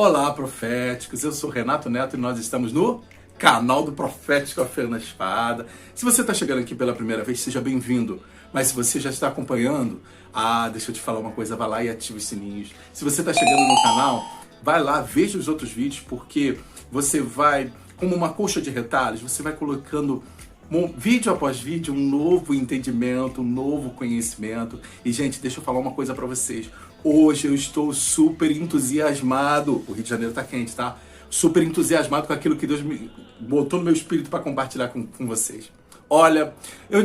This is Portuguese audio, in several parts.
Olá, proféticos! Eu sou Renato Neto e nós estamos no canal do Profético A Fé na Espada. Se você está chegando aqui pela primeira vez, seja bem-vindo. Mas se você já está acompanhando, deixa eu te falar uma coisa, vai lá e ativa os sininhos. Se você está chegando no canal, vai lá, veja os outros vídeos, porque você vai, como uma coxa de retalhos, você vai colocando vídeo após vídeo, um novo entendimento, um novo conhecimento. E, gente, deixa eu falar uma coisa pra vocês. Hoje eu estou super entusiasmado. O Rio de Janeiro tá quente, tá? Super entusiasmado com aquilo que Deus me botou no meu espírito para compartilhar com vocês. Olha, eu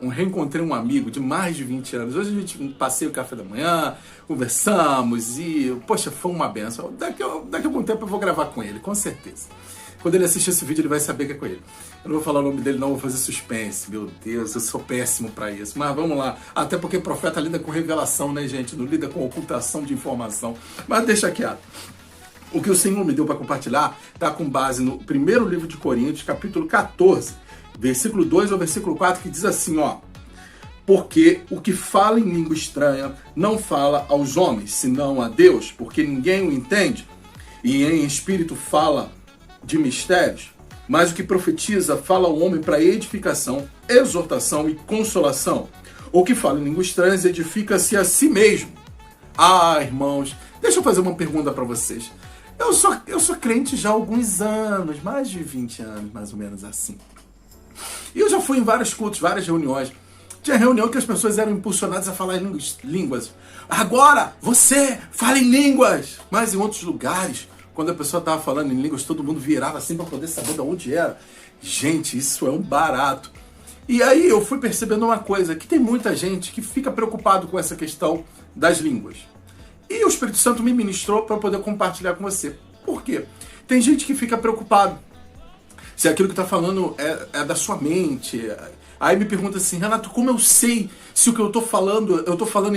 reencontrei um amigo de mais de 20 anos. Hoje a gente passei o café da manhã, conversamos e, poxa, foi uma benção. Daqui a algum tempo eu vou gravar com ele, com certeza. Quando ele assistir esse vídeo, ele vai saber que é com ele. Eu não vou falar o nome dele, não, vou fazer suspense. Meu Deus, eu sou péssimo pra isso. Mas vamos lá. Até porque profeta lida com revelação, né, gente? Não lida com ocultação de informação. Mas deixa quieto. O que o Senhor me deu para compartilhar está com base no primeiro livro de Coríntios, capítulo 14, versículo 2 ao versículo 4, que diz assim, ó. Porque o que fala em língua estranha não fala aos homens, senão a Deus, porque ninguém o entende. E em espírito fala de mistérios, mas o que profetiza fala ao homem para edificação, exortação e consolação. O que fala em línguas estranhas edifica-se a si mesmo. Irmãos, deixa eu fazer uma pergunta para vocês. Eu sou crente já há alguns anos, mais de 20 anos, mais ou menos assim. E eu já fui em vários cultos, várias reuniões. Tinha reunião que as pessoas eram impulsionadas a falar em línguas. Agora, você fala em línguas! Mas em outros lugares, quando a pessoa estava falando em línguas, todo mundo virava assim para poder saber de onde era. Gente, isso é um barato. E aí eu fui percebendo uma coisa, que tem muita gente que fica preocupado com essa questão das línguas. E o Espírito Santo me ministrou para poder compartilhar com você. Por quê? Tem gente que fica preocupado se aquilo que está falando é da sua mente. Aí me pergunta assim, Renato, como eu sei se o que eu estou falando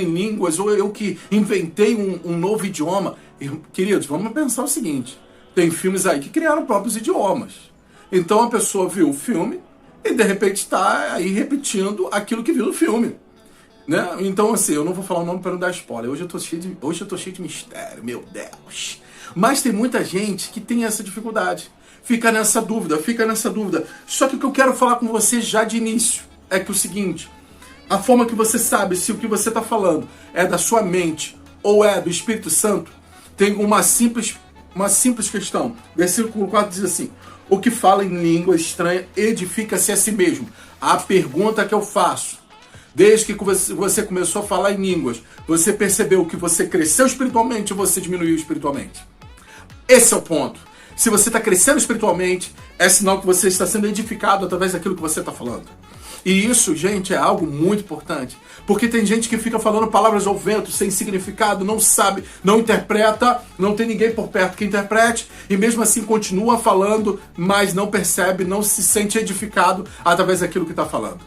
em línguas, ou eu que inventei um novo idioma? Queridos, vamos pensar o seguinte, tem filmes aí que criaram próprios idiomas. Então a pessoa viu o filme e de repente está aí repetindo aquilo que viu no filme. Né? Então assim, eu não vou falar o nome para não dar spoiler, hoje eu tô cheio de mistério, meu Deus. Mas tem muita gente que tem essa dificuldade. Fica nessa dúvida. Só que o que eu quero falar com você já de início é que o seguinte, a forma que você sabe se o que você está falando é da sua mente ou é do Espírito Santo, tem uma simples questão. Versículo 4 diz assim, o que fala em língua estranha edifica-se a si mesmo. A pergunta que eu faço, desde que você começou a falar em línguas, você percebeu que você cresceu espiritualmente ou você diminuiu espiritualmente? Esse é o ponto. Se você está crescendo espiritualmente, é sinal que você está sendo edificado através daquilo que você está falando. E isso, gente, é algo muito importante. Porque tem gente que fica falando palavras ao vento, sem significado, não sabe, não interpreta, não tem ninguém por perto que interprete, e mesmo assim continua falando, mas não percebe, não se sente edificado através daquilo que está falando.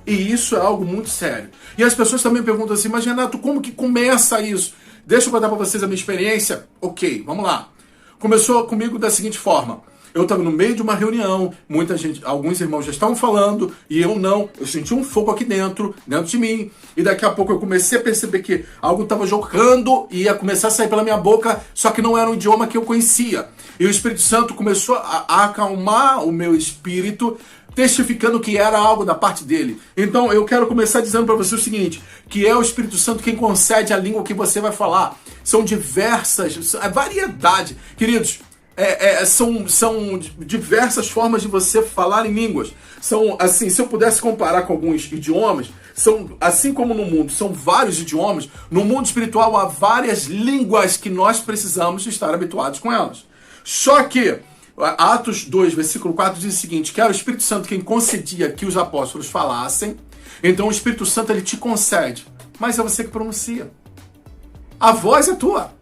E isso é algo muito sério. E as pessoas também perguntam assim, mas Renato, como que começa isso? Deixa eu contar para vocês a minha experiência. Ok, vamos lá. Começou comigo da seguinte forma. Eu estava no meio de uma reunião, muita gente, alguns irmãos já estavam falando, e eu não. Eu senti um fogo aqui dentro de mim, e daqui a pouco eu comecei a perceber que algo estava jogando e ia começar a sair pela minha boca, só que não era um idioma que eu conhecia. E o Espírito Santo começou a acalmar o meu espírito, testificando que era algo da parte dele. Então eu quero começar dizendo para você o seguinte, que é o Espírito Santo quem concede a língua que você vai falar. São diversas, a variedade. Queridos, são diversas formas de você falar em línguas. São, assim, se eu pudesse comparar com alguns idiomas, são, assim como no mundo são vários idiomas, no mundo espiritual há várias línguas que nós precisamos estar habituados com elas. Só que Atos 2, versículo 4 diz o seguinte, que era o Espírito Santo quem concedia que os apóstolos falassem, então o Espírito Santo ele te concede, mas é você que pronuncia. A voz é tua,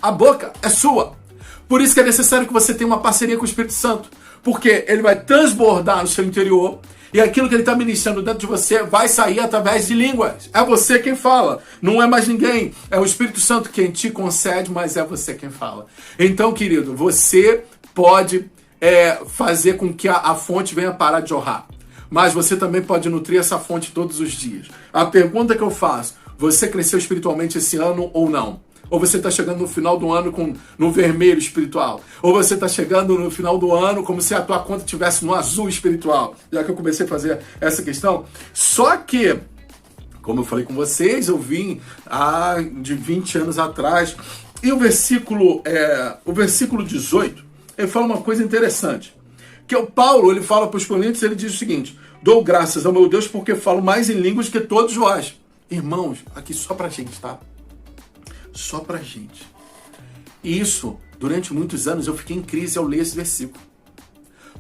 a boca é sua. Por isso que é necessário que você tenha uma parceria com o Espírito Santo, porque ele vai transbordar no seu interior e aquilo que ele está ministrando dentro de você vai sair através de línguas. É você quem fala, não é mais ninguém. É o Espírito Santo quem te concede, mas é você quem fala. Então, querido, você pode fazer com que a fonte venha parar de jorrar. Mas você também pode nutrir essa fonte todos os dias. A pergunta que eu faço, você cresceu espiritualmente esse ano ou não? Ou você está chegando no final do ano no vermelho espiritual? Ou você está chegando no final do ano como se a tua conta estivesse no azul espiritual? Já que eu comecei a fazer essa questão. Só que, como eu falei com vocês, eu vim de 20 anos atrás. E o versículo 18, ele fala uma coisa interessante. Que o Paulo, ele fala para os Coríntios, ele diz o seguinte: dou graças ao meu Deus porque falo mais em línguas que todos vós. Irmãos, aqui só pra gente, tá? Só pra gente. E isso, durante muitos anos, eu fiquei em crise ao ler esse versículo.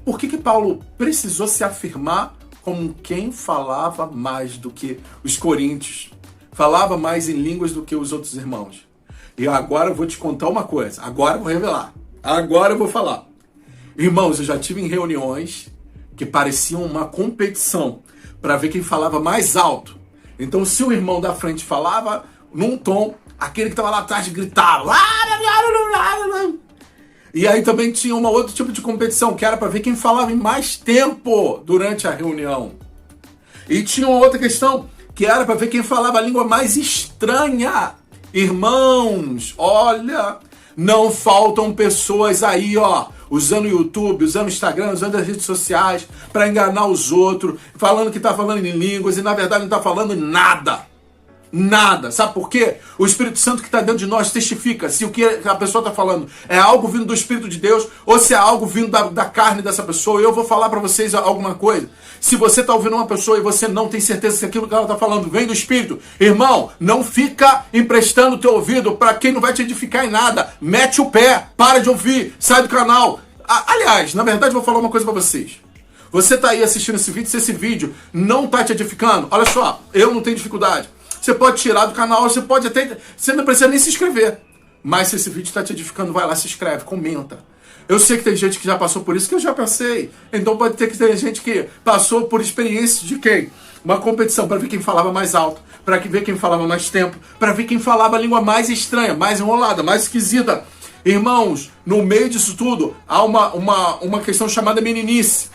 Por que Paulo precisou se afirmar como quem falava mais do que os coríntios? Falava mais em línguas do que os outros irmãos. E agora eu vou te contar uma coisa. Agora eu vou revelar. Agora eu vou falar. Irmãos, eu já tive em reuniões que pareciam uma competição para ver quem falava mais alto. Então, se o irmão da frente falava num tom, aquele que estava lá atrás gritava. E aí também tinha um outro tipo de competição, que era para ver quem falava em mais tempo durante a reunião. E tinha uma outra questão, que era para ver quem falava a língua mais estranha. Irmãos, olha, não faltam pessoas aí, usando o YouTube, usando o Instagram, usando as redes sociais para enganar os outros, falando que está falando em línguas e na verdade não está falando nada. Nada. Sabe por quê? O Espírito Santo que está dentro de nós testifica se o que a pessoa está falando é algo vindo do Espírito de Deus ou se é algo vindo da carne dessa pessoa. E eu vou falar para vocês alguma coisa. Se você está ouvindo uma pessoa e você não tem certeza se aquilo que ela está falando vem do Espírito, irmão, não fica emprestando o teu ouvido para quem não vai te edificar em nada. Mete o pé, para de ouvir, sai do canal. Aliás, na verdade, eu vou falar uma coisa para vocês. Você está aí assistindo esse vídeo, se esse vídeo não está te edificando, olha só, eu não tenho dificuldade. Você pode tirar do canal, você pode até... Você não precisa nem se inscrever. Mas se esse vídeo está te edificando, vai lá, se inscreve, comenta. Eu sei que tem gente que já passou por isso, que eu já passei. Então pode ter que ter gente que passou por experiência de quem? Uma competição para ver quem falava mais alto, para ver quem falava mais tempo, para ver quem falava a língua mais estranha, mais enrolada, mais esquisita. Irmãos, no meio disso tudo, há uma questão chamada meninice.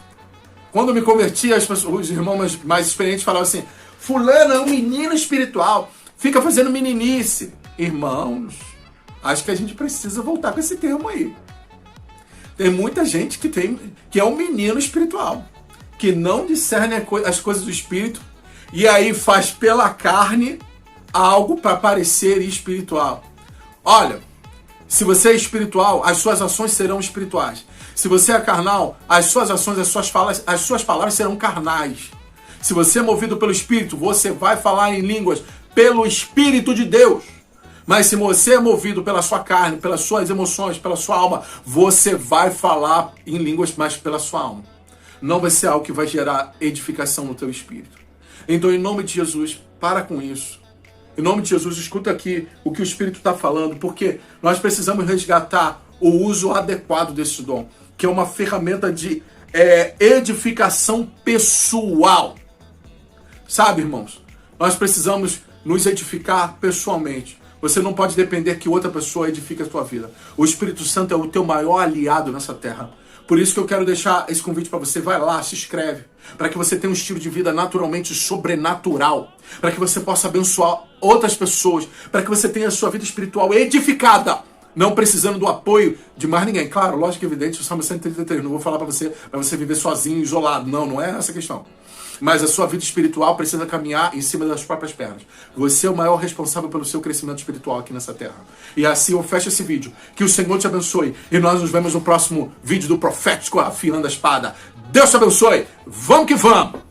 Quando eu me converti, os irmãos mais experientes falavam assim: fulano é um menino espiritual, fica fazendo meninice. Irmãos, acho que a gente precisa voltar com esse termo aí. Tem muita gente que é um menino espiritual, que não discerne as coisas do Espírito e aí faz pela carne algo para parecer espiritual. Olha, se você é espiritual, as suas ações serão espirituais. Se você é carnal, as suas ações, as suas palavras serão carnais. Se você é movido pelo Espírito, você vai falar em línguas pelo Espírito de Deus. Mas se você é movido pela sua carne, pelas suas emoções, pela sua alma, você vai falar em línguas, mas pela sua alma. Não vai ser algo que vai gerar edificação no teu espírito. Então, em nome de Jesus, para com isso. Em nome de Jesus, escuta aqui o que o Espírito está falando, porque nós precisamos resgatar o uso adequado desse dom, que é uma ferramenta de edificação pessoal. Sabe, irmãos? Nós precisamos nos edificar pessoalmente. Você não pode depender que outra pessoa edifique a tua vida. O Espírito Santo é o teu maior aliado nessa terra. Por isso que eu quero deixar esse convite para você. Vai lá, se inscreve. Para que você tenha um estilo de vida naturalmente sobrenatural. Para que você possa abençoar outras pessoas. Para que você tenha a sua vida espiritual edificada. Não precisando do apoio de mais ninguém. Claro, lógico e evidente, o Salmo 133. Não vou falar para você viver sozinho, isolado. Não é essa a questão. Mas a sua vida espiritual precisa caminhar em cima das próprias pernas. Você é o maior responsável pelo seu crescimento espiritual aqui nessa terra. E assim eu fecho esse vídeo. Que o Senhor te abençoe. E nós nos vemos no próximo vídeo do Profético Afiando a Espada. Deus te abençoe. Vamos que vamos!